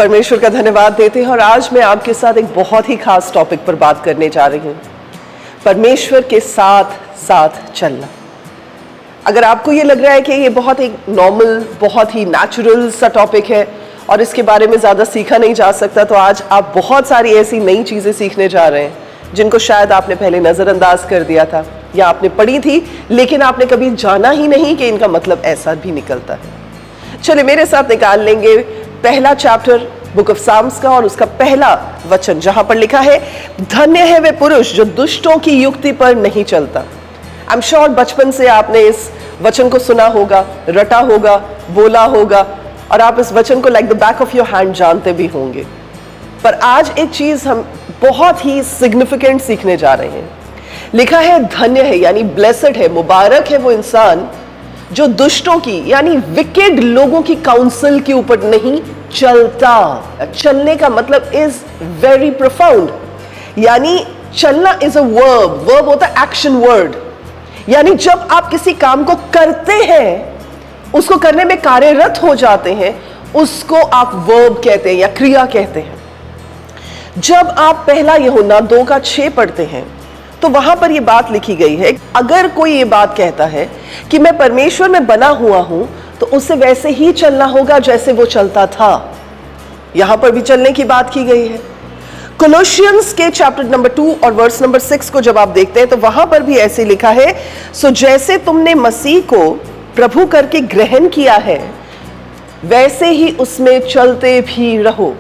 परमेश्वर का धन्यवाद देते हैं और आज मैं आपके साथ एक बहुत ही खास टॉपिक पर बात करने जा रही हूँ, परमेश्वर के साथ साथ चलना। अगर आपको ये लग रहा है कि ये बहुत एक नॉर्मल, बहुत ही नेचुरल सा टॉपिक है और इसके बारे में ज़्यादा सीखा नहीं जा सकता, तो आज आप बहुत सारी ऐसी नई चीज़ें सीखने जा रहे हैं जिनको शायद आपने पहले नज़रअंदाज कर दिया था या आपने पढ़ी थी लेकिन आपने कभी जाना ही नहीं कि इनका मतलब ऐसा भी निकलता है। चलिए मेरे साथ निकाल लेंगे पहला चैप्टर बुक ऑफ साम्स का और उसका पहला वचन, जहां पर लिखा है, धन्य है वे पुरुष जो दुष्टों की युक्ति पर नहीं चलता। आई एम श्योर बचपन से आपने इस वचन को सुना होगा, रटा होगा, बोला होगा और आप इस वचन को like the back of your hand जानते भी होंगे। पर आज एक चीज हम बहुत ही सिग्निफिकेंट सीखने जा रहे हैं। लिखा है धन्य है यानी ब्लेसड है, मुबारक है वो इंसान जो दुष्टों की यानी विकेड लोगों की काउंसिल के ऊपर नहीं चलता। चलने का मतलब इज वेरी प्रोफाउंड, यानी चलना इज अ वर्ब। वर्ब होता है एक्शन वर्ड, यानी जब आप किसी काम को करते हैं, उसको करने में कार्यरत हो जाते हैं, उसको आप वर्ब कहते हैं या क्रिया कहते हैं। जब आप पहला यूहन्ना 2:6 पढ़ते हैं तो वहां पर यह बात लिखी गई है, अगर कोई ये बात कहता है कि मैं परमेश्वर में बना हुआ हूं तो उससे वैसे ही चलना होगा जैसे वो चलता था। यहां पर भी चलने की बात की गई है। कोलोसियंस के चैप्टर नंबर 2 और वर्स नंबर 6 को जब आप देखते हैं तो वहां पर भी ऐसे लिखा है, सो जैसे तुमने मसीह को प्रभु करके ग्रहण किया है वैसे ही उसमें चलते भी रहो।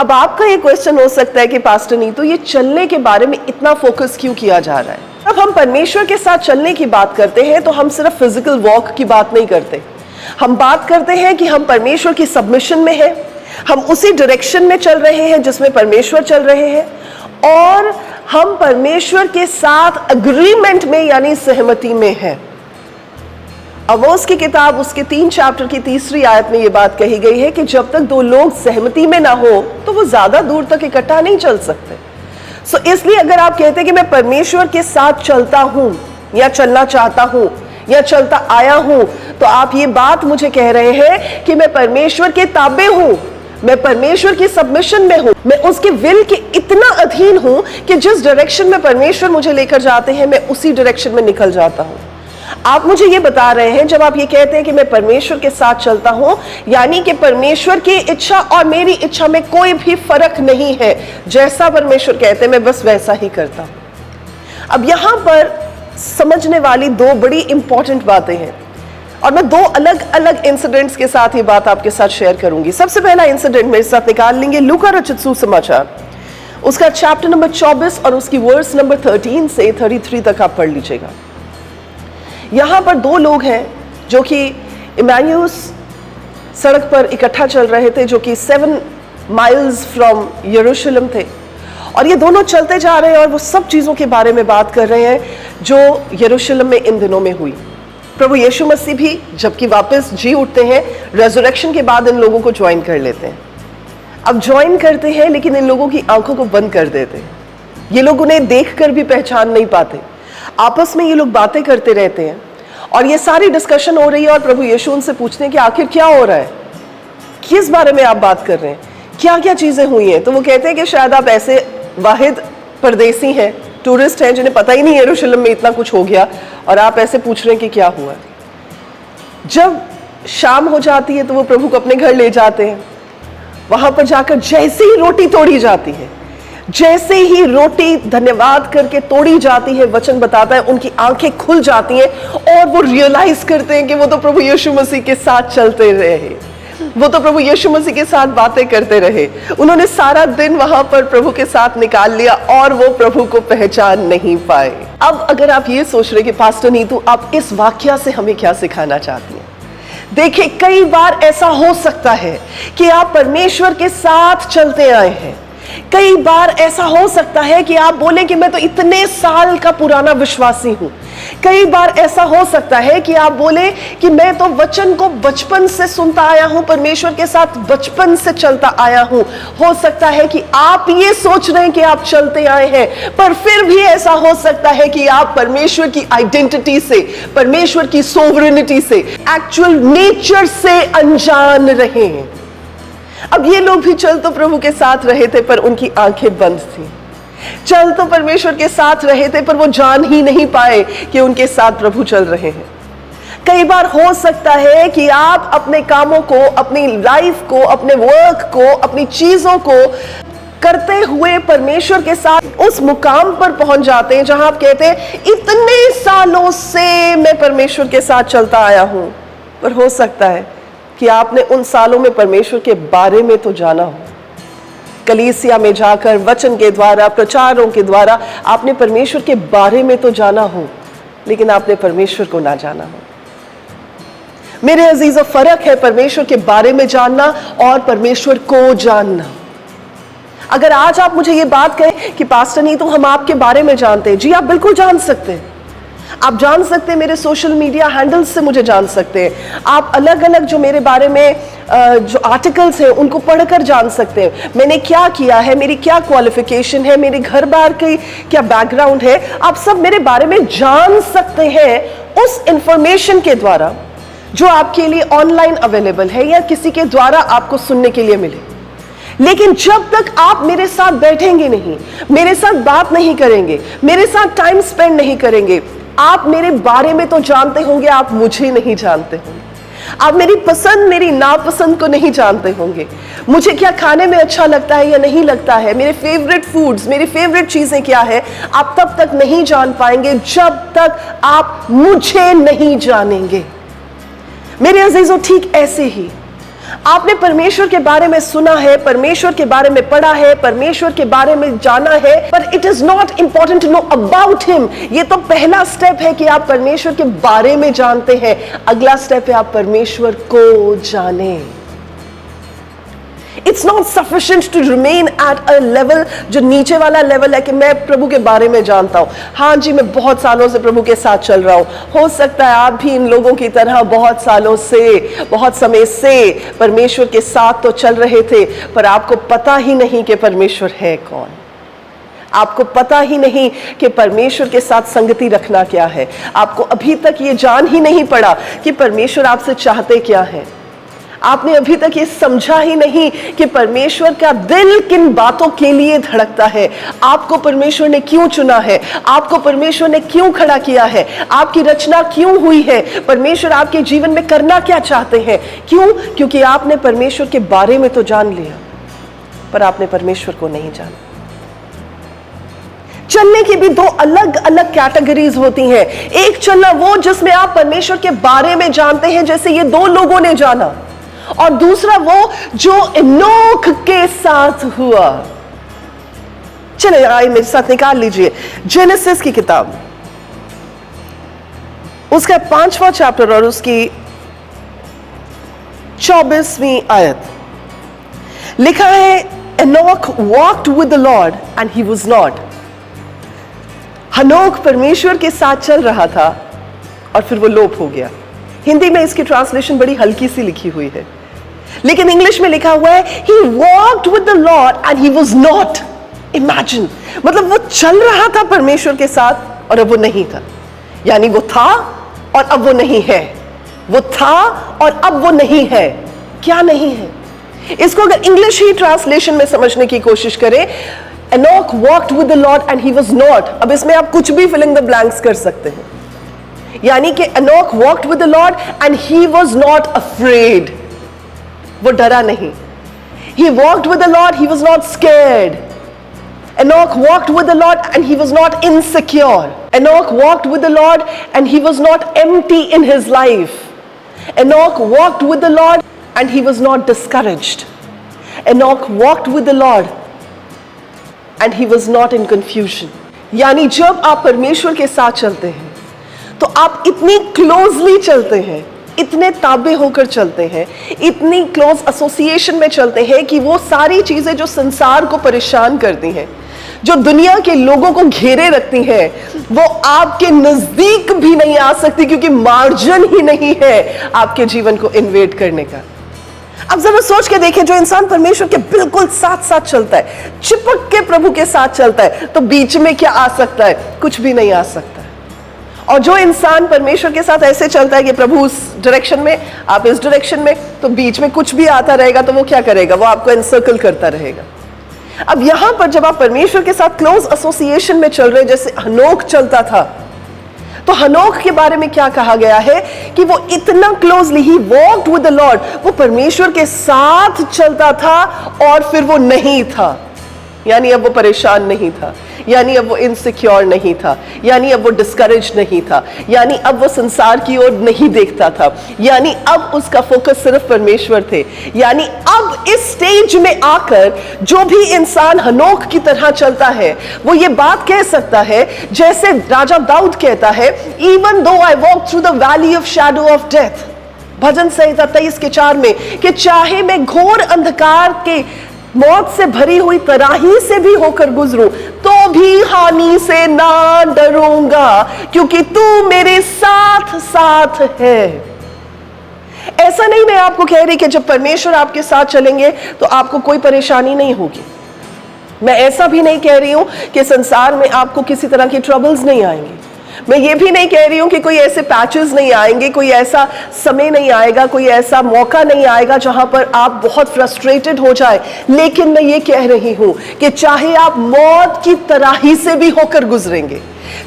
अब आपका ये क्वेश्चन हो सकता है कि पास्टर नीतू, ये चलने के बारे में इतना फोकस क्यों किया जा रहा है? अब हम परमेश्वर के साथ चलने की बात करते हैं तो हम सिर्फ फिजिकल वॉक की बात नहीं करते। हम बात करते हैं कि हम परमेश्वर की सबमिशन में हैं, हम उसी डायरेक्शन में चल रहे हैं जिसमें परमेश्वर चल रहे हैं, और हम परमेश्वर के साथ अग्रीमेंट में यानी सहमति में हैं। आमोस की किताब उसके 3 चैप्टर की 3री आयत में यह बात कही गई है कि जब तक 2 लोग सहमति में ना हो तो वो ज्यादा दूर तक इकट्ठा नहीं चल सकते। सो इसलिए अगर आप कहते हैं कि मैं परमेश्वर के साथ चलता हूं या चलना चाहता हूं या चलता आया हूं, तो आप ये बात मुझे कह रहे हैं कि मैं परमेश्वर के ताबे हूं, मैं परमेश्वर की सबमिशन में हूं, मैं उसके विल के इतना अधीन हूं कि जिस डायरेक्शन में परमेश्वर मुझे लेकर जाते हैं मैं उसी डायरेक्शन में निकल जाता हूं। आप मुझे ये बता रहे हैं, जब आप ये कहते हैं कि मैं परमेश्वर के साथ चलता हूं, यानी कि परमेश्वर की इच्छा और मेरी इच्छा में कोई भी फर्क नहीं है। जैसा परमेश्वर कहते हैं मैं बस वैसा ही करता हूं। अब यहां पर समझने वाली 2 बड़ी इंपॉर्टेंट बातें हैं और मैं 2 अलग अलग इंसिडेंट्स के साथ ये बात आपके साथ शेयर करूंगी। सबसे पहला इंसिडेंट मेरे साथ निकाल लेंगे लूका रचित सुसमाचार, उसका चैप्टर नंबर 24 और उसकी वर्स नंबर 13 से 33 तक आप पढ़ लीजिएगा। यहां पर 2 लोग हैं जो कि इमैनुअस सड़क पर इकट्ठा चल रहे थे, जो कि 7 माइल्स फ्रॉम यरूशलेम थे, और ये दोनों चलते जा रहे हैं और वो सब चीजों के बारे में बात कर रहे हैं जो यरूशलेम में इन दिनों में हुई। प्रभु यीशु मसीह भी जबकि वापस जी उठते हैं, रेजरेक्शन के बाद इन लोगों को ज्वाइन कर लेते हैं। अब ज्वाइन करते हैं लेकिन इन लोगों की आंखों को बंद कर देते हैं। ये लोग उन्हें देखकर भी पहचान नहीं पाते। आपस में ये लोग बातें करते रहते हैं और ये सारी डिस्कशन हो रही है और प्रभु यीशु उनसे पूछते हैं कि आखिर क्या हो रहा है, किस बारे में आप बात कर रहे हैं, क्या क्या चीजें हुई हैं। तो वो कहते हैं कि शायद आप ऐसे वाहिद परदेसी हैं, टूरिस्ट हैं, जिन्हें पता ही नहीं यरूशलेम में इतना कुछ हो गया और आप ऐसे पूछ रहे हैं कि क्या हुआ। जब शाम हो जाती है तो वो प्रभु को अपने घर ले जाते हैं। वहां पर जाकर जैसे ही रोटी तोड़ी जाती है, जैसे ही रोटी धन्यवाद करके तोड़ी जाती है, वचन बताता है उनकी आंखें खुल जाती हैं और वो रियलाइज करते हैं कि वो तो प्रभु यीशु मसीह के साथ चलते रहे, वो तो प्रभु यीशु मसीह के साथ बातें करते रहे। उन्होंने सारा दिन वहां पर प्रभु के साथ निकाल लिया और वो प्रभु को पहचान नहीं पाए। अब अगर आप ये सोच रहे कि पास्टर नीतू आप इस वाक्या से हमें क्या सिखाना चाहती हैं, देखिए कई बार ऐसा हो सकता है कि आप परमेश्वर के साथ चलते आए हैं। कई बार ऐसा हो सकता है कि आप बोलें कि मैं तो इतने साल का पुराना विश्वासी हूं। कई बार ऐसा हो सकता है कि आप बोले कि मैं तो वचन को बचपन से सुनता आया हूं, परमेश्वर के साथ बचपन से चलता आया हूं। हो सकता है कि आप ये सोच रहे हैं कि आप चलते आए हैं, पर फिर भी ऐसा हो सकता है कि आप परमेश्वर की आइडेंटिटी से, परमेश्वर की सोवरेनिटी से, एक्चुअल नेचर से अनजान रहे हैं। अब ये लोग भी चल तो प्रभु के साथ रहे थे, पर उनकी आंखें बंद थी। चल तो परमेश्वर के साथ रहे थे, पर वो जान ही नहीं पाए कि उनके साथ प्रभु चल रहे हैं। कई बार हो सकता है कि आप अपने कामों को, अपनी लाइफ को, अपने वर्क को, अपनी चीजों को करते हुए परमेश्वर के साथ उस मुकाम पर पहुंच जाते हैं जहां आप कहते हैं इतने सालों से मैं परमेश्वर के साथ चलता आया हूं, पर हो सकता है कि आपने उन सालों में परमेश्वर के बारे में तो जाना हो। कलीसिया में जाकर वचन के द्वारा, प्रचारों के द्वारा आपने परमेश्वर के बारे में तो जाना हो, लेकिन आपने परमेश्वर को ना जाना हो। मेरे अजीजों, फर्क है परमेश्वर के बारे में जानना और परमेश्वर को जानना। अगर आज आप मुझे ये बात कहें कि पास्टर नहीं, तो हम आपके बारे में जानते हैं, जी आप बिल्कुल जान सकते हैं। आप जान सकते हैं, मेरे सोशल मीडिया हैंडल्स से मुझे जान सकते हैं। आप अलग अलग जो मेरे बारे में जो आर्टिकल्स हैं उनको पढ़कर जान सकते हैं, मैंने क्या किया है, मेरी क्या क्वालिफिकेशन है, मेरे घर बार की क्या बैकग्राउंड है, आप सब मेरे बारे में जान सकते हैं उस इंफॉर्मेशन के द्वारा जो आपके लिए ऑनलाइन अवेलेबल है या किसी के द्वारा आपको सुनने के लिए मिले। लेकिन जब तक आप मेरे साथ बैठेंगे नहीं, मेरे साथ बात नहीं करेंगे, मेरे साथ टाइम स्पेंड नहीं करेंगे, आप मेरे बारे में तो जानते होंगे, आप मुझे नहीं जानते होंगे। आप मेरी पसंद, मेरी नापसंद को नहीं जानते होंगे, मुझे क्या खाने में अच्छा लगता है या नहीं लगता है, मेरे फेवरेट फूड्स, मेरी फेवरेट चीजें क्या है, आप तब तक नहीं जान पाएंगे जब तक आप मुझे नहीं जानेंगे। मेरे अजीजों, ठीक ऐसे ही आपने परमेश्वर के बारे में सुना है, परमेश्वर के बारे में पढ़ा है, परमेश्वर के बारे में जाना है, पर it is not important to know about him. ये तो पहला स्टेप है कि आप परमेश्वर के बारे में जानते हैं। अगला स्टेप है आप परमेश्वर को जाने। It's not sufficient to remain at a level, जो नीचे वाला लेवल है कि मैं प्रभु के बारे में जानता हूं। हाँ जी, मैं बहुत सालों से प्रभु के साथ चल रहा हूं। हो सकता है आप भी इन लोगों की तरह बहुत सालों से, बहुत समय से परमेश्वर के साथ तो चल रहे थे, पर आपको पता ही नहीं कि परमेश्वर है कौन। आपको पता ही नहीं कि परमेश्वर के साथ संगति रखना क्या है। आपको अभी तक ये जान ही नहीं पड़ा कि परमेश्वर आपसे चाहते क्या है। आपने अभी तक ये समझा ही नहीं कि परमेश्वर का दिल किन बातों के लिए धड़कता है, आपको परमेश्वर ने क्यों चुना है, आपको परमेश्वर ने क्यों खड़ा किया है, आपकी रचना क्यों हुई है, परमेश्वर आपके जीवन में करना क्या चाहते हैं। क्यों? क्योंकि आपने परमेश्वर के बारे में तो जान लिया, पर आपने परमेश्वर को नहीं जाना। चलने की भी दो अलग अलग कैटेगरीज होती हैं। एक चलना वो जिसमें आप परमेश्वर के बारे में जानते हैं, जैसे ये दो लोगों ने जाना, और दूसरा वो जो एनोख के साथ हुआ। चले आइए मेरे साथ निकाल लीजिए जेनेसिस की किताब, उसका 5वां चैप्टर और उसकी 24वीं आयत। लिखा है, Enoch walked with the lord and he was not. हनोक परमेश्वर के साथ चल रहा था और फिर वो लोप हो गया। हिंदी में इसकी ट्रांसलेशन बड़ी हल्की सी लिखी हुई है, लेकिन इंग्लिश में लिखा हुआ है, he walked with the Lord and he was not। Imagine, मतलब वो चल रहा था परमेश्वर के साथ और अब वो नहीं था। यानी वो था और अब वो नहीं है, वो था और अब वो नहीं है। क्या नहीं है? इसको अगर इंग्लिश ही ट्रांसलेशन में समझने की कोशिश करें, Enoch walked with the Lord and he was not। अब इसमें आप कुछ भी फिलिंग द ब्लैंक्स कर सकते हैं। यानी कि Enoch walked with the Lord and he was not afraid। वो डरा नहीं। He walked with the Lord, he was not scared। Enoch walked with the Lord and he was not insecure। Enoch walked with the Lord and he was not empty in his life। Enoch walked with the Lord and he was not discouraged। Enoch walked with the Lord and he was not in confusion। यानी जब आप परमेश्वर के साथ चलते हैं तो आप इतनी क्लोजली चलते हैं, इतने ताबे होकर चलते हैं, इतनी क्लोज एसोसिएशन में चलते हैं कि वो सारी चीजें जो संसार को परेशान करती हैं, जो दुनिया के लोगों को घेरे रखती हैं, वो आपके नजदीक भी नहीं आ सकती, क्योंकि मार्जिन ही नहीं है आपके जीवन को इन्वेड करने का। अब जरा सोच के देखें, जो इंसान परमेश्वर के बिल्कुल साथ साथ चलता है, चिपक के प्रभु के साथ चलता है, तो बीच में क्या आ सकता है? कुछ भी नहीं आ सकता। और जो इंसान परमेश्वर के साथ ऐसे चलता है कि प्रभु उस डायरेक्शन में, आप इस डायरेक्शन में, तो बीच में कुछ भी आता रहेगा तो वो क्या करेगा, वो आपको एनसर्कल करता रहेगा। अब यहां पर जब आप परमेश्वर के साथ क्लोज एसोसिएशन में चल रहे, जैसे हनोक चलता था, तो हनोक के बारे में क्या कहा गया है कि वो इतना closely he walked with the Lord, वो परमेश्वर के साथ चलता था और फिर वो नहीं था, यानी अब वो परेशान नहीं था, यानी अब वो इनसिक्योर नहीं था, यानी अब वो डिस्करेज नहीं था, यानी अब वो संसार की ओर नहीं देखता था, यानी अब उसका फोकस सिर्फ परमेश्वर थे। यानी अब इस स्टेज में आकर जो भी इंसान हनोक की तरह चलता है, वो ये बात कह सकता है जैसे राजा दाऊद कहता है, even though I walk through the valley of shadow of death, भजन संहिता 23:4 में, कि चाहे मैं घोर अंधकार के मौत से भरी हुई तराही से भी होकर गुजरूं तो भी हानि से ना डरूंगा, क्योंकि तू मेरे साथ साथ है। ऐसा नहीं मैं आपको कह रही कि जब परमेश्वर आपके साथ चलेंगे तो आपको कोई परेशानी नहीं होगी। मैं ऐसा भी नहीं कह रही हूं कि संसार में आपको किसी तरह की ट्रबल्स नहीं आएंगी। मैं ये भी नहीं कह रही हूं कि कोई ऐसे पैचेस नहीं आएंगे, कोई ऐसा समय नहीं आएगा, कोई ऐसा मौका नहीं आएगा जहां पर आप बहुत फ्रस्ट्रेटेड हो जाए। लेकिन मैं ये कह रही हूं कि चाहे आप मौत की तराही से भी होकर गुजरेंगे,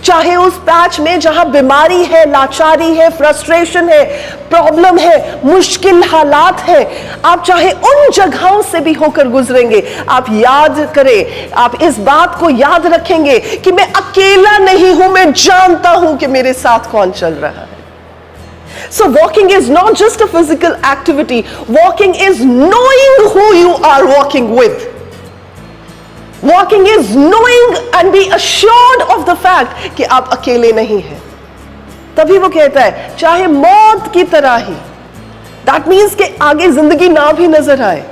चाहे उस पैच में जहां बीमारी है, लाचारी है, फ्रस्ट्रेशन है, प्रॉब्लम है, मुश्किल हालात है, आप चाहे उन जगहों से भी होकर गुजरेंगे, आप याद करें, आप इस बात को याद रखेंगे कि मैं अकेला नहीं हूं, मैं जानता हूं कि मेरे साथ कौन चल रहा है। So walking is not just a physical activity. Walking is knowing who you are walking with. Walking is knowing and be assured of the fact कि आप अकेले नहीं हैं। तभी वो कहता है चाहे मौत की तरह ही, that means कि आगे जिंदगी ना भी नजर आए,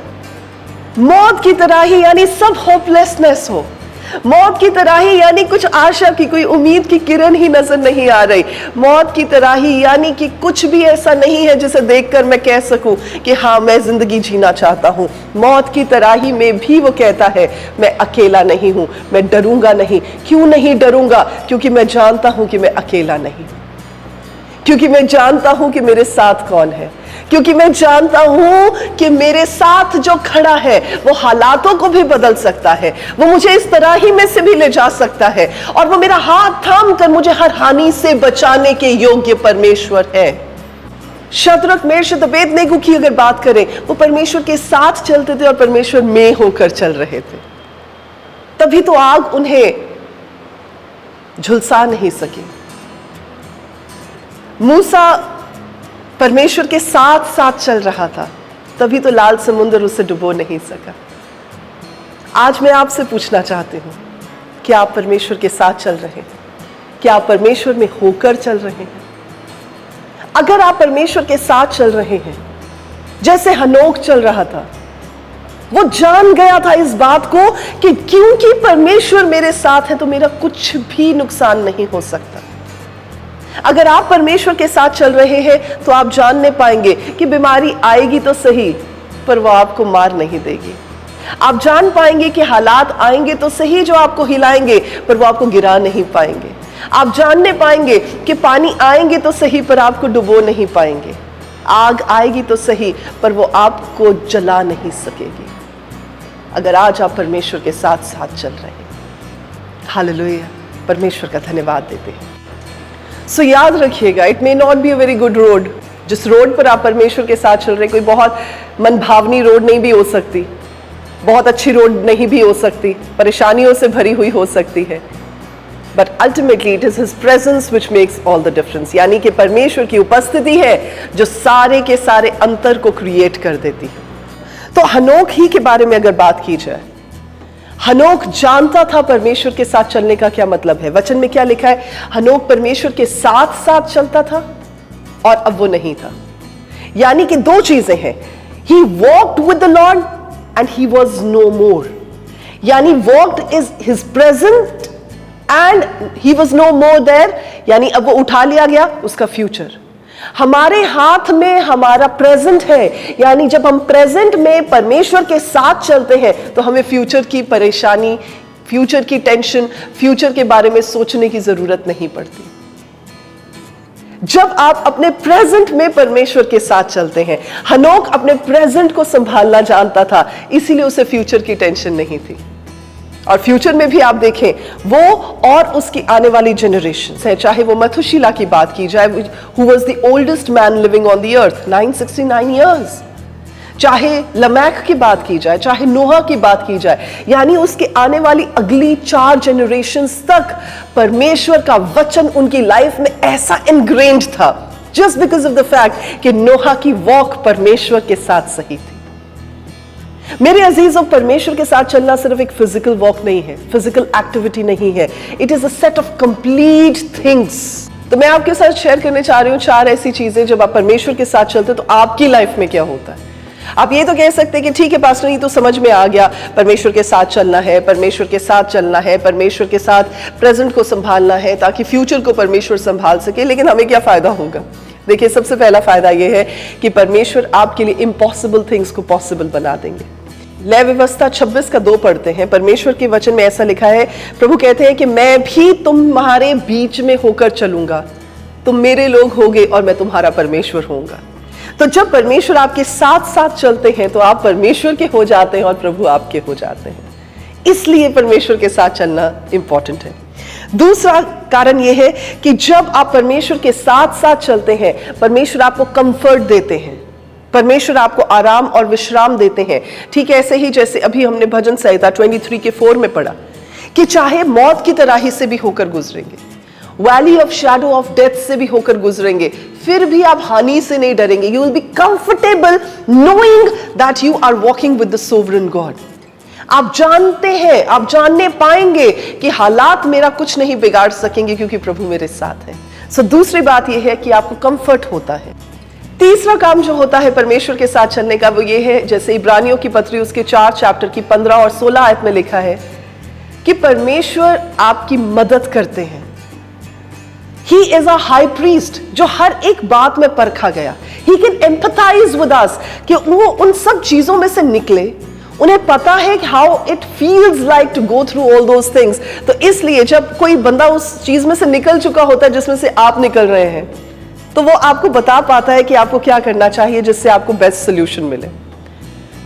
मौत की तरह ही यानी सब होपलेसनेस हो, मौत की तरह ही यानी कुछ आशा की, कोई उम्मीद की किरण ही नजर नहीं आ रही, मौत की तरह ही यानी कि कुछ भी ऐसा नहीं है जिसे देखकर मैं कह सकूं कि हाँ मैं जिंदगी जीना चाहता हूं। मौत की तरह ही में भी वो कहता है मैं अकेला नहीं हूं, मैं डरूंगा नहीं। क्यों नहीं डरूंगा? क्योंकि मैं जानता हूं कि मैं अकेला नहीं, क्योंकि मैं जानता हूं कि मेरे साथ कौन है, क्योंकि मैं जानता हूं कि मेरे साथ जो खड़ा है वो हालातों को भी बदल सकता है, वो मुझे इस तरह ही में से भी ले जा सकता है, और वो मेरा हाथ थाम कर मुझे हर हानि से बचाने के योग्य परमेश्वर है। शद्रक, मेशक, अबेदनेगो की अगर बात करें, वो परमेश्वर के साथ चलते थे और परमेश्वर में होकर चल रहे थे, तभी तो आग उन्हें झुलसा नहीं सकी। मूसा परमेश्वर के साथ साथ चल रहा था, तभी तो लाल समुद्र उसे डुबो नहीं सका। आज मैं आपसे पूछना चाहती हूं, क्या आप परमेश्वर के साथ चल रहे हैं? क्या आप परमेश्वर में होकर चल रहे हैं? अगर आप परमेश्वर के साथ चल रहे हैं, जैसे हनोक चल रहा था, वो जान गया था इस बात को कि क्योंकि परमेश्वर मेरे साथ है तो मेरा कुछ भी नुकसान नहीं हो सकता। अगर आप परमेश्वर के साथ चल रहे हैं तो आप जानने पाएंगे कि बीमारी आएगी तो सही, पर वो आपको मार नहीं देगी। आप जान पाएंगे कि हालात आएंगे तो सही जो आपको हिलाएंगे, पर वो आपको गिरा नहीं पाएंगे। आप जानने पाएंगे कि पानी आएंगे तो सही, पर आपको डुबो नहीं पाएंगे। आग आएगी तो सही, पर वो आपको जला नहीं सकेगी, अगर आज आप परमेश्वर के साथ साथ चल रहे हैं। हालेलुया, परमेश्वर का धन्यवाद देते हैं। सो याद रखिएगा, it may not be a very good road. जिस रोड पर आप परमेश्वर के साथ चल रहे हैं, कोई बहुत मनभावनी रोड नहीं भी हो सकती, बहुत अच्छी रोड नहीं भी हो सकती, परेशानियों से भरी हुई हो सकती है, but ultimately it is his presence which makes all the difference. यानी कि परमेश्वर की उपस्थिति है जो सारे के सारे अंतर को क्रिएट कर देती है। तो हनोक ही के बारे में अगर बात की जाए, हनोक जानता था परमेश्वर के साथ चलने का क्या मतलब है। वचन में क्या लिखा है? हनोक परमेश्वर के साथ साथ चलता था और अब वो नहीं था। यानी कि दो चीजें हैं, he walked with the lord and he was no more. यानी walked is his present and he was no more there, यानी अब वो उठा लिया गया उसका फ्यूचर। हमारे हाथ में हमारा प्रेजेंट है, यानी जब हम प्रेजेंट में परमेश्वर के साथ चलते हैं तो हमें फ्यूचर की परेशानी, फ्यूचर की टेंशन, फ्यूचर के बारे में सोचने की जरूरत नहीं पड़ती। जब आप अपने प्रेजेंट में परमेश्वर के साथ चलते हैं। हनोक अपने प्रेजेंट को संभालना जानता था, इसीलिए उसे फ्यूचर की टेंशन नहीं थी। और फ्यूचर में भी आप देखें, वो और उसकी आने वाली जनरेशन है, चाहे वो मथुशिला की बात की जाए, who was the oldest man living on the earth, 969 years, चाहे लमैक की बात की जाए, चाहे नोहा की बात की जाए, यानी उसके आने वाली अगली 4 जनरेशंस तक परमेश्वर का वचन उनकी लाइफ में ऐसा इनग्रेन्ड था, just because of the fact कि नोहा की वॉक परमेश्वर के साथ सही थी। मेरे अजीजों, परमेश्वर के साथ चलना सिर्फ एक फिजिकल वॉक नहीं है, फिजिकल एक्टिविटी नहीं है, it is a set of complete things. तो मैं आपके साथ शेयर करने चाह रही हूं 4 ऐसी चीजें, जब आप परमेश्वर के साथ चलते तो आपकी लाइफ में क्या होता है। आप ये तो कह सकते हैं कि ठीक है पास्टर, ये तो समझ में आ गया, परमेश्वर के साथ चलना है, परमेश्वर के साथ चलना है, परमेश्वर के साथ प्रेजेंट को संभालना है ताकि फ्यूचर को परमेश्वर संभाल सके, लेकिन हमें क्या फायदा होगा। देखिए, सबसे पहला फायदा यह है कि परमेश्वर आपके लिए इम्पॉसिबल थिंग्स को पॉसिबल बना देंगे। लय व्यवस्था 26 का 2 पढ़ते हैं। परमेश्वर के वचन में ऐसा लिखा है, प्रभु कहते हैं कि मैं भी तुम्हारे बीच में होकर चलूंगा, तुम मेरे लोग होगे और मैं तुम्हारा परमेश्वर होऊंगा। तो जब परमेश्वर आपके साथ साथ चलते हैं तो आप परमेश्वर के हो जाते हैं और प्रभु आपके हो जाते हैं। इसलिए परमेश्वर के साथ चलना इंपॉर्टेंट है। दूसरा कारण यह है कि जब आप परमेश्वर के साथ साथ चलते हैं, परमेश्वर आपको कंफर्ट देते हैं, परमेश्वर आपको आराम और विश्राम देते हैं। ठीक ऐसे ही जैसे अभी हमने भजन संहिता 23 के 4 में पढ़ा कि चाहे मौत की तराही से भी होकर गुजरेंगे, valley of shadow of death से भी होकर गुजरेंगे, फिर भी आप हानि से नहीं डरेंगे। You will be comfortable knowing that you are walking with the sovereign God. आप जानते हैं, आप जानने पाएंगे कि हालात मेरा कुछ नहीं बिगाड़ सकेंगे क्योंकि प्रभु मेरे साथ है। सो दूसरी बात यह है कि आपको कंफर्ट होता है। तीसरा काम जो होता है परमेश्वर के साथ चलने का, वो ये है, जैसे इब्रानियों की पत्री उसके 4 चैप्टर की 15 और 16 आयत में लिखा है कि परमेश्वर आपकी मदद करते हैं। He is a high priest जो हर एक बात में परखा गया। He can empathize with us कि वो उन सब चीजों में से निकले, उन्हें पता है how it feels like to go through all those things। तो इसलिए जब कोई बंदा उस चीज में से निकल चुका होता है जिसमें से आप निकल रहे हैं, तो वो आपको बता पाता है कि आपको क्या करना चाहिए जिससे आपको बेस्ट सोल्यूशन मिले।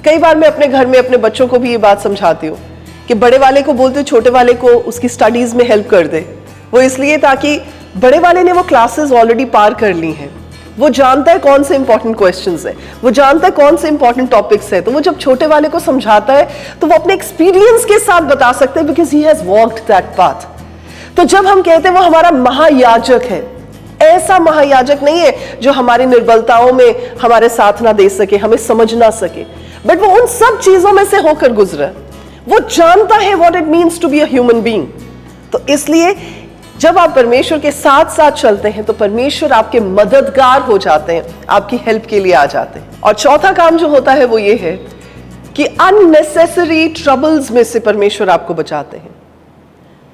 कई बार मैं अपने घर में अपने बच्चों को भी ये बात समझाती हूँ कि बड़े वाले को बोलते हो छोटे वाले को उसकी स्टडीज में हेल्प कर दे। वो इसलिए ताकि बड़े वाले ने वो क्लासेस ऑलरेडी पार कर ली हैं, वो जानता है कौन से इंपॉर्टेंट क्वेश्चंस है, वो जानता है कौन से इंपॉर्टेंट टॉपिक्स है। तो वो जब छोटे वाले को समझाता है तो वो अपने एक्सपीरियंस के साथ बता सकते हैं, because he has walked that path. तो जब हम कहते हैं वो हमारा महायाजक है, ऐसा महायाजक नहीं है जो हमारी निर्बलताओं में हमारे साथ ना दे सके, हमें समझ ना सके, बट वो उन सब चीजों में से होकर गुजरा। वो जानता है what it means to be a human being. तो इसलिए जब आप परमेश्वर के साथ साथ चलते हैं तो परमेश्वर आपके मददगार हो जाते हैं, आपकी हेल्प के लिए आ जाते हैं। और चौथा काम जो होता है वो ये है कि अननेसेसरी ट्रबल्स में से परमेश्वर आपको बचाते हैं।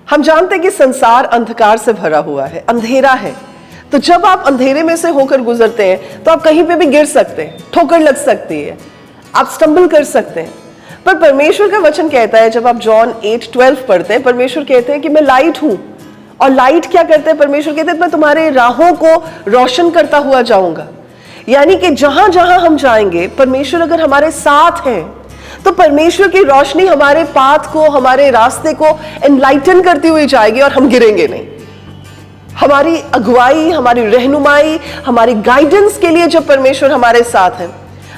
हम जानते हैं कि संसार अंधकार से भरा हुआ है, अंधेरा है। तो जब आप अंधेरे में से होकर गुजरते हैं तो आप कहीं पे भी गिर सकते हैं, ठोकर लग सकती है, आप स्टम्बल कर सकते हैं। पर परमेश्वर का वचन कहता है, जब आप जॉन 8:12 पढ़ते हैं, परमेश्वर कहते हैं कि मैं लाइट हूं। और लाइट क्या करते हैं? परमेश्वर कहते हैं मैं तुम्हारे राहों को रोशन करता हुआ जाऊंगा। यानी कि जहां जहां हम जाएंगे, परमेश्वर अगर हमारे साथ है तो परमेश्वर की रोशनी हमारे पाथ को, हमारे रास्ते को एनलाइटन करती हुई जाएगी और हम गिरेंगे नहीं। हमारी अगुवाई, हमारी रहनुमाई, हमारी गाइडेंस के लिए जब परमेश्वर हमारे साथ है,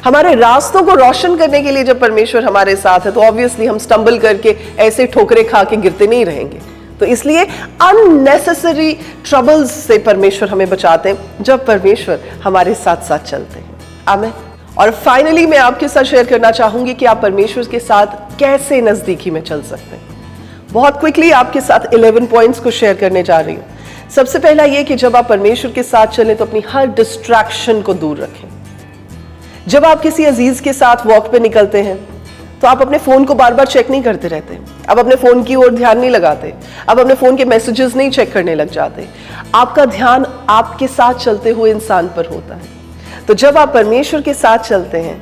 हमारे रास्तों को रोशन करने के लिए जब परमेश्वर हमारे साथ है, तो ऑब्वियसली हम स्टम्बल करके ऐसे ठोकरे खा के गिरते नहीं रहेंगे। तो इसलिए अननेसेसरी ट्रबल्स से परमेश्वर हमें बचाते हैं जब परमेश्वर हमारे साथ साथ चलते हैं। आमीन। और फाइनली मैं आपके साथ शेयर करना चाहूंगी कि आप परमेश्वर के साथ कैसे नजदीकी में चल सकते हैं। बहुत क्विकली आपके साथ 11 पॉइंट्स को शेयर करने जा रही हूं। सबसे पहला यह कि जब आप परमेश्वर के साथ चलें तो अपनी हर डिस्ट्रैक्शन को दूर रखें। जब आप किसी अजीज के साथ वॉक पे निकलते हैं तो आप अपने फोन को बार बार चेक नहीं करते रहते, आप अपने फोन की ओर ध्यान नहीं लगाते, आप अपने फोन के मैसेजेस नहीं चेक करने लग जाते। आपका ध्यान आपके साथ चलते हुए इंसान पर होता है। तो जब आप परमेश्वर के साथ चलते हैं,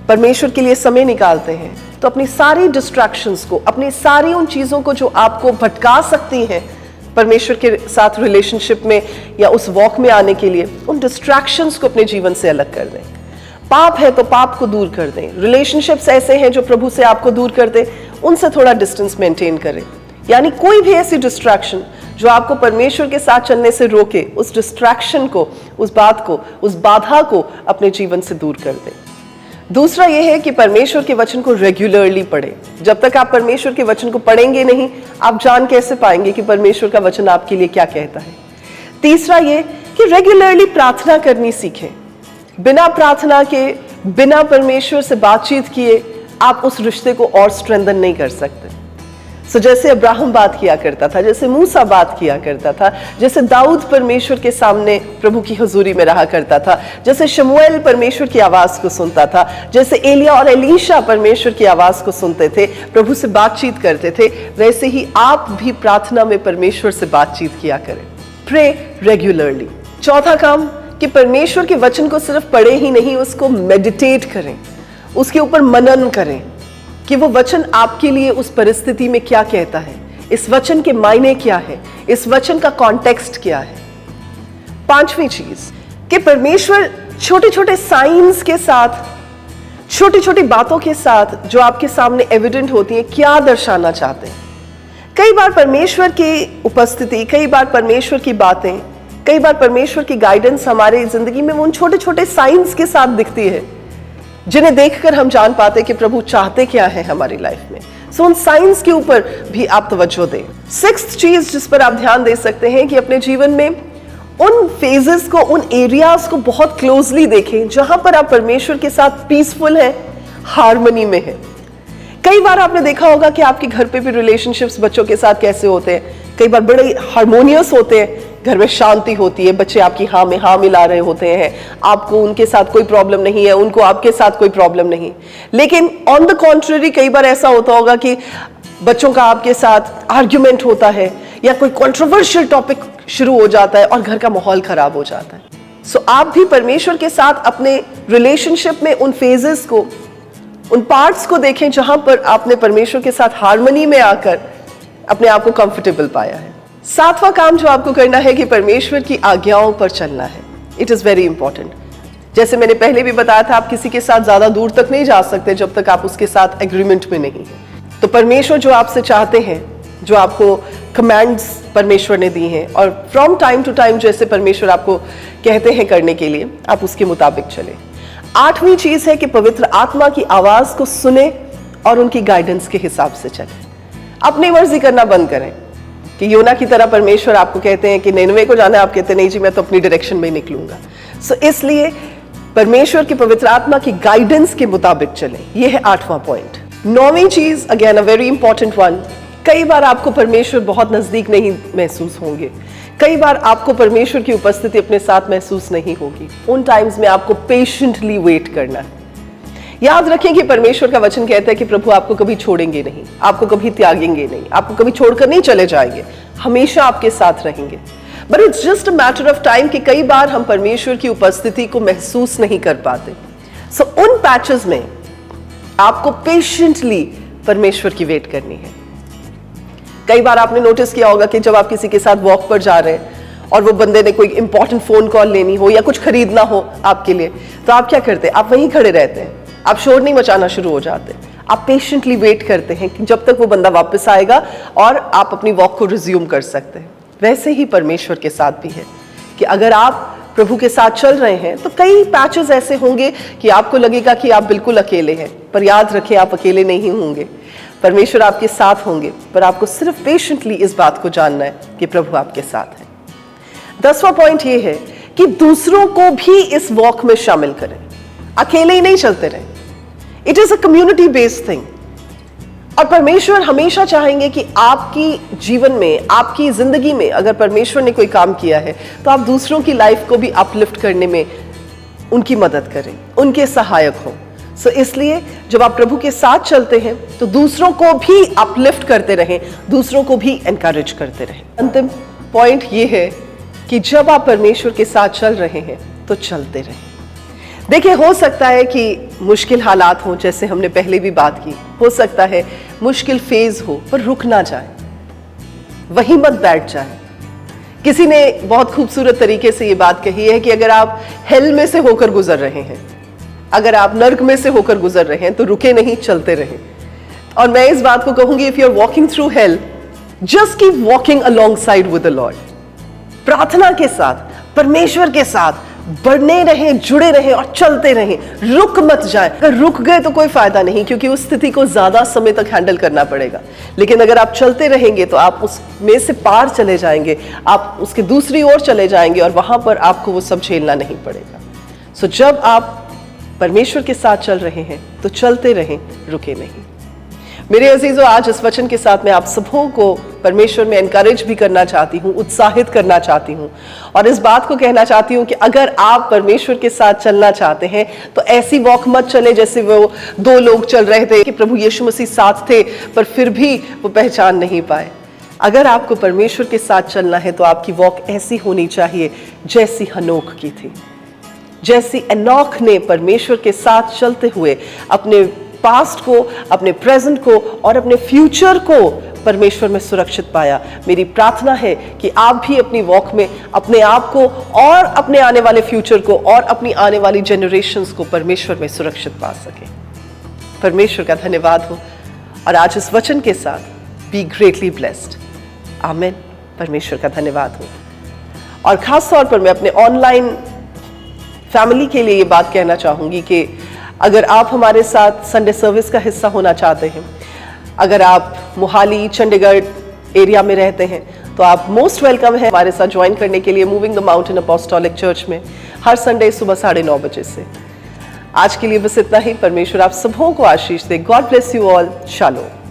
परमेश्वर के लिए समय निकालते हैं, तो अपनी सारी डिस्ट्रैक्शंस को, अपनी सारी उन चीजों को जो आपको भटका सकती हैं, परमेश्वर के साथ रिलेशनशिप में या उस वॉक में आने के लिए उन डिस्ट्रैक्शंस को अपने जीवन से अलग कर दें। पाप है तो पाप को दूर कर दें। रिलेशनशिप्स ऐसे हैं जो प्रभु से आपको दूर कर दें, उनसे थोड़ा डिस्टेंस मेंटेन करें। यानी कोई भी ऐसी डिस्ट्रैक्शन जो आपको परमेश्वर के साथ चलने से रोके, उस डिस्ट्रैक्शन को, उस बात को, उस बाधा को अपने जीवन से दूर कर दें। दूसरा यह है कि परमेश्वर के वचन को रेगुलरली पढ़ें। जब तक आप परमेश्वर के वचन को पढ़ेंगे नहीं, आप जान कैसे पाएंगे कि परमेश्वर का वचन आपके लिए क्या कहता है। तीसरा यह कि रेगुलरली प्रार्थना करनी सीखें। बिना प्रार्थना के, बिना परमेश्वर से बातचीत किए आप उस रिश्ते को और स्ट्रेंथन नहीं कर सकते। जैसे अब्राहम बात किया करता था, जैसे मूसा बात किया करता था, जैसे दाऊद परमेश्वर के सामने प्रभु की हुजूरी में रहा करता था, जैसे शमूएल परमेश्वर की आवाज को सुनता था, जैसे एलिया और एलीशा परमेश्वर की आवाज को सुनते थे, प्रभु से बातचीत करते थे, वैसे ही आप भी प्रार्थना में परमेश्वर से बातचीत किया करें। Pray regularly. चौथा काम कि परमेश्वर के वचन को सिर्फ पढ़े ही नहीं, उसको मेडिटेट करें, उसके ऊपर मनन करें कि वो वचन आपके लिए उस परिस्थिति में क्या कहता है, इस वचन के मायने क्या है, इस वचन का कॉन्टेक्स्ट क्या है। पांचवी चीज कि परमेश्वर छोटे छोटे साइंस के साथ, छोटी छोटी बातों के साथ जो आपके सामने एविडेंट होती है, क्या दर्शाना चाहते हैं। कई बार परमेश्वर की उपस्थिति, कई बार परमेश्वर की बातें, कई बार परमेश्वर की गाइडेंस हमारे जिंदगी में उन छोटे छोटे साइंस के साथ दिखती है, जिन्हें देखकर हम जान पाते कि प्रभु चाहते क्या है हमारी लाइफ में। उन साइंस के ऊपर भी आप तवज्जो दें। सिक्स्थ चीज जिस पर आप ध्यान दे सकते हैं कि अपने जीवन में उन फेजेस को, उन एरियाज को बहुत क्लोजली देखें जहां पर आप परमेश्वर के साथ पीसफुल हैं, हार्मनी में हैं। कई बार आपने देखा होगा कि आपके घर पे भी रिलेशनशिप्स बच्चों के साथ कैसे होते हैं, कई बार बड़े हार्मोनियस होते हैं, घर में शांति होती है, बच्चे आपकी हाँ में हाँ मिला रहे होते हैं, आपको उनके साथ कोई प्रॉब्लम नहीं है, उनको आपके साथ कोई प्रॉब्लम नहीं। लेकिन ऑन द कॉन्ट्ररी कई बार ऐसा होता होगा कि बच्चों का आपके साथ आर्ग्यूमेंट होता है या कोई कंट्रोवर्शियल टॉपिक शुरू हो जाता है और घर का माहौल खराब हो जाता है। आप भी परमेश्वर के साथ अपने रिलेशनशिप में उन फेजेस को, उन पार्ट्स को देखें जहां पर आपने परमेश्वर के साथ हार्मनी में आकर अपने आप को कंफर्टेबल पाया है। सातवां काम जो आपको करना है कि परमेश्वर की आज्ञाओं पर चलना है। It is very important. जैसे मैंने पहले भी बताया था, आप किसी के साथ ज्यादा दूर तक नहीं जा सकते जब तक आप उसके साथ एग्रीमेंट में नहीं है। तो परमेश्वर जो आपसे चाहते हैं, जो आपको कमांड्स परमेश्वर ने दी हैं, और फ्रॉम टाइम टू टाइम जैसे परमेश्वर आपको कहते हैं करने के लिए, आप उसके मुताबिक चले। आठवीं चीज है कि पवित्र आत्मा की आवाज को सुने और उनकी गाइडेंस के हिसाब से चले। अपनी मर्जी करना बंद करें कि योना की तरह परमेश्वर आपको कहते हैं कि निनवे को जाना है, आप कहते नहीं जी मैं तो अपनी डायरेक्शन में ही निकलूंगा। इसलिए परमेश्वर की पवित्र आत्मा की गाइडेंस के मुताबिक चलें। यह है आठवां पॉइंट। नौवीं चीज, again a very important one, कई बार आपको परमेश्वर बहुत नजदीक नहीं महसूस होंगे, कई बार आपको परमेश्वर की उपस्थिति अपने साथ महसूस नहीं होगी। उन टाइम्स में आपको पेशेंटली वेट करना है। याद रखें कि परमेश्वर का वचन कहता है कि प्रभु आपको कभी छोड़ेंगे नहीं, आपको कभी त्यागेंगे नहीं, आपको कभी छोड़कर नहीं चले जाएंगे, हमेशा आपके साथ रहेंगे। But it's just a matter of time कि कई बार हम परमेश्वर की उपस्थिति को महसूस नहीं कर पाते। उन पैचेस में आपको पेशेंटली परमेश्वर की वेट करनी है। कई बार आपने नोटिस किया होगा कि जब आप किसी के साथ वॉक पर जा रहे हैं और वो बंदे ने कोई इंपॉर्टेंट फोन कॉल लेनी हो या कुछ खरीदना हो आपके लिए, तो आप क्या करते हैं? आप वहीं खड़े रहते हैं, आप शोर नहीं मचाना शुरू हो जाते, आप पेशेंटली वेट करते हैं कि जब तक वो बंदा वापस आएगा और आप अपनी वॉक को रिज्यूम कर सकते हैं। वैसे ही परमेश्वर के साथ भी है कि अगर आप प्रभु के साथ चल रहे हैं तो कई पैचेस ऐसे होंगे कि आपको लगेगा कि आप बिल्कुल अकेले हैं, पर याद रखें आप अकेले नहीं होंगे, परमेश्वर आपके साथ होंगे। पर आपको सिर्फ पेशेंटली इस बात को जानना है कि प्रभु आपके साथ है। 10वां पॉइंट ये है कि दूसरों को भी इस वॉक में शामिल करें, अकेले ही नहीं चलते रहें। It is a community based thing. और परमेश्वर हमेशा चाहेंगे कि आपकी जीवन में, आपकी जिंदगी में अगर परमेश्वर ने कोई काम किया है तो आप दूसरों की लाइफ को भी अपलिफ्ट करने में उनकी मदद करें, उनके सहायक हों। इसलिए जब आप प्रभु के साथ चलते हैं तो दूसरों को भी अपलिफ्ट करते रहें, दूसरों को भी एनकरेज करते रहें। अंतिम पॉइंट ये है कि जब आप परमेश्वर के साथ चल रहे हैं तो चलते रहें। देखिए, हो सकता है कि मुश्किल हालात हों, जैसे हमने पहले भी बात की, हो सकता है मुश्किल फेज हो, पर रुक ना जाए, वहीं मत बैठ जाए, किसी ने बहुत खूबसूरत तरीके से ये बात कही है कि अगर आप हेल में से होकर गुजर रहे हैं, अगर आप नर्क में से होकर गुजर रहे हैं तो रुके नहीं, चलते रहें। और मैं इस बात को कहूंगी, if you are walking through hell, just keep walking alongside with the Lord. प्रार्थना के साथ, परमेश्वर के साथ बढ़ने रहें, जुड़े रहें और चलते रहें, रुक मत जाए। अगर रुक गए तो कोई फायदा नहीं, क्योंकि उस स्थिति को ज्यादा समय तक हैंडल करना पड़ेगा। लेकिन अगर आप चलते रहेंगे तो आप उसमें से पार चले जाएंगे, आप उसके दूसरी ओर चले जाएंगे और वहां पर आपको वो सब झेलना नहीं पड़ेगा। सो जब आप परमेश्वर के साथ चल रहे हैं तो चलते रहें, रुके नहीं। मेरे अजीजों, आज इस वचन के साथ मैं आप सबों को परमेश्वर में एनकरेज भी करना चाहती हूँ, उत्साहित करना चाहती हूँ और इस बात को कहना चाहती हूँ कि अगर आप परमेश्वर के साथ चलना चाहते हैं तो ऐसी वॉक मत चले जैसे वो दो लोग चल रहे थे कि प्रभु यीशु मसीह साथ थे पर फिर भी वो पहचान नहीं पाए। अगर आपको परमेश्वर के साथ चलना है तो आपकी वॉक ऐसी होनी चाहिए जैसी हनोक की थी, जैसी एनोक ने परमेश्वर के साथ चलते हुए अपने पास्ट को, अपने प्रेजेंट को और अपने फ्यूचर को परमेश्वर में सुरक्षित पाया। मेरी प्रार्थना है कि आप भी अपनी वॉक में अपने आप को और अपने आने वाले फ्यूचर को और अपनी आने वाली जनरेशन्स को परमेश्वर में सुरक्षित पा सकें। परमेश्वर का धन्यवाद हो और आज इस वचन के साथ बी ग्रेटली ब्लेस्ड। आमीन। परमेश्वर का धन्यवाद हो। और खास तौर पर मैं अपने ऑनलाइन फैमिली के लिए ये बात कहना चाहूंगी कि अगर आप हमारे साथ संडे सर्विस का हिस्सा होना चाहते हैं, अगर आप मोहाली, चंडीगढ़ एरिया में रहते हैं तो आप मोस्ट वेलकम हैं हमारे साथ ज्वाइन करने के लिए moving the mountain apostolic church में हर संडे सुबह 9:30 बजे से। आज के लिए बस इतना ही। परमेश्वर आप सबों को आशीष दे। God bless you all. Shalom.